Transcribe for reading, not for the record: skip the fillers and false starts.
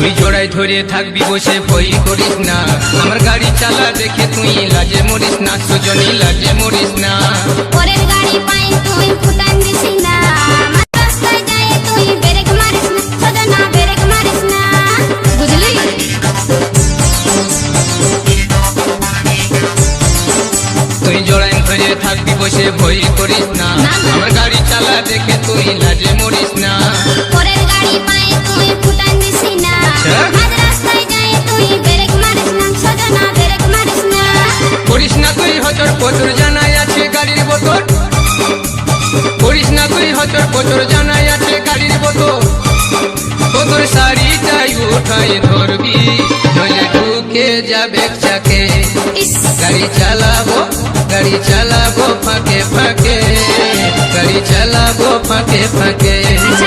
তুই জোড়ায় ধরে থাকবি বসে ভয় করিস না, আমার গাড়ি চালা দেখে তুই লাজে মরিস না, সুজনী লাজে মরিস না। পরের গাড়ি পাই তুই ফুটান দিস না, আমার রাস্তায় যায় তুই ব্রেক মারিস না, সজনা ব্রেক মারিস না, বুঝলি? তুই জোড়ায় ধরে থাকবি বসে ভয় করিস না, আমার গাড়ি চালা দেখে তুই লাজে মরিস না। পরের গাড়ি পাই তুই ফুটান দিস না, আমার রাস্তায় যায় তুই ব্রেক মারিস না, সজনা ব্রেক মারিস না। করিস না তুই হচর পচর, জানাই আছে গাড়ির বোতল, করিস না তুই হচর পচর, জানাই আছে গাড়ির বোতল। তোর শাড়িটাই উঠাই ধরবি, নইলে ঢুকে যাবে চাকে। গাড়ি চালাবো ফাঁকে ফাঁকে, গাড়ি চালাবো ফাঁকে ফাঁকে।